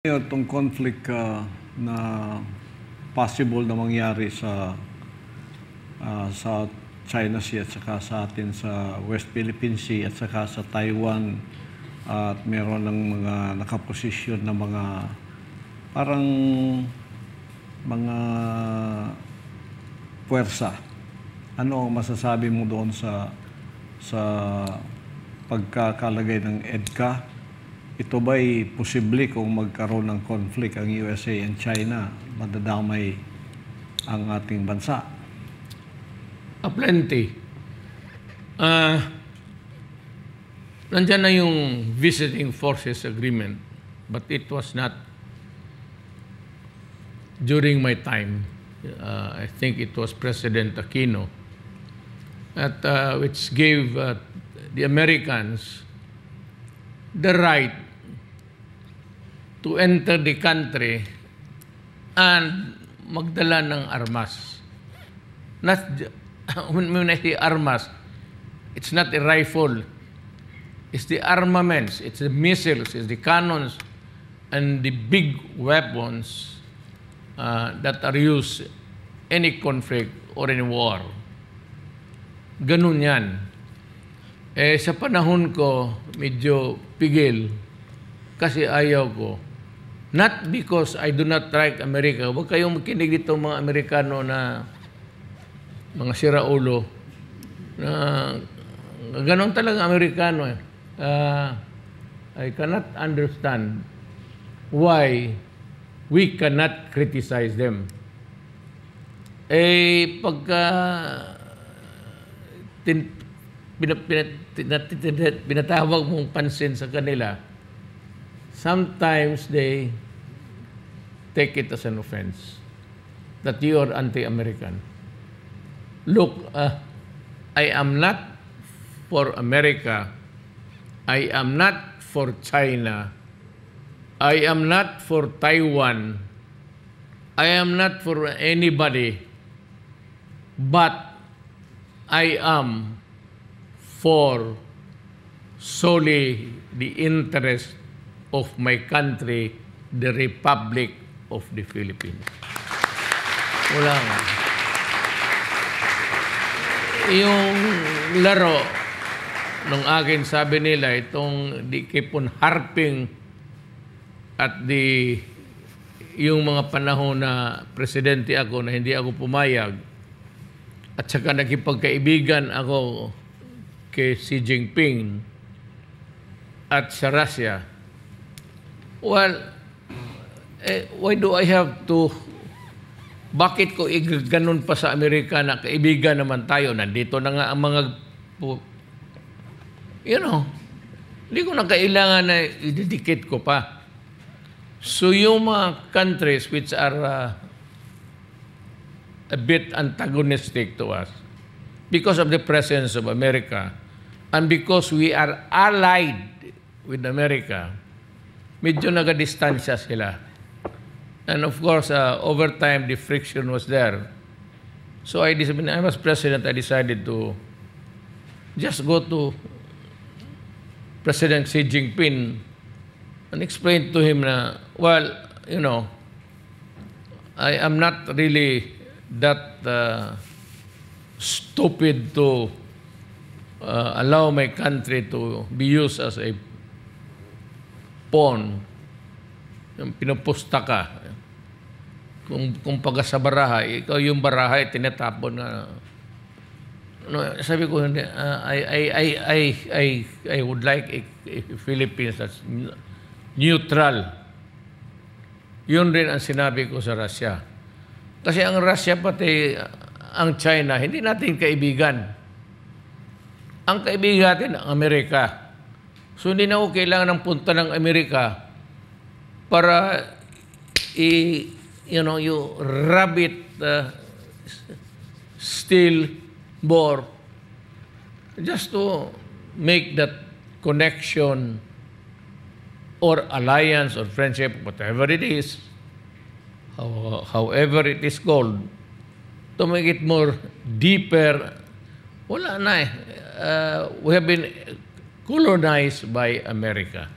Itong conflict na possible na mangyari sa China Sea at saka sa atin sa West Philippine Sea at saka sa Taiwan at meron ng mga nakaposisyon na mga parang mga puwersa. Ano ang masasabi mo doon sa pagkakalagay ng EDCA? Ito ba'y posible kung magkaroon ng conflict ang USA and China, madadamay ang ating bansa? Plenty. Nandyan na yung Visiting Forces Agreement, but it was not during my time. I think it was President Aquino, which gave the Americans the right to enter the country and magdala ng armas. When I say armas, it's not a rifle. It's the armaments, it's the missiles, it's the cannons, and the big weapons that are used any conflict or any war. Ganun yan. Sa panahon ko, medyo pigil kasi ayaw ko. Not because I do not like America. Huwag kayong makinig dito mga Amerikano na mga siraulo na ganon talaga Amerikano. I cannot understand why we cannot criticize them. Pagka pinatawag mong pansin sa kanila, sometimes they take it as an offense that you are anti-American. Look, I am not for America. I am not for China. I am not for Taiwan. I am not for anybody. But I am for solely the interest of my country, the Republic of the Philippines. Wala nga. Yung laro nung akin, sabi nila, itong di keep on harping at yung mga panahon na presidente ako na hindi ako pumayag at saka nakipagkaibigan ako kay Xi Jinping at sa Russia. Well, why do I have to, bakit ko ganun pa sa Amerika na kaibigan naman tayo? Nandito na nga ang mga, hindi ko na kailangan na i-dedicate ko pa. So yung mga countries which are a bit antagonistic to us, because of the presence of America, and because we are allied with America, medyo nagadistansya sila. And of course, over time, the friction was there. So when I was president, I decided to just go to President Xi Jinping and explain to him na, well, I am not really that stupid to allow my country to be used as a pawn. Yung pinupusta ka. Kung pagka sa barahay, ikaw yung barahay, tinatapon na. Sabi ko, I would like a Philippines that's neutral. Yun rin ang sinabi ko sa Russia. Kasi ang Russia pati ang China, hindi natin kaibigan. Ang kaibigan natin ang Amerika. So hindi na ako kailangan ng punta ng Amerika para you rabbit, steal, bore, just to make that connection or alliance or friendship, whatever it is, however it is called, to make it more deeper. Wala na eh. We have been colonized by America.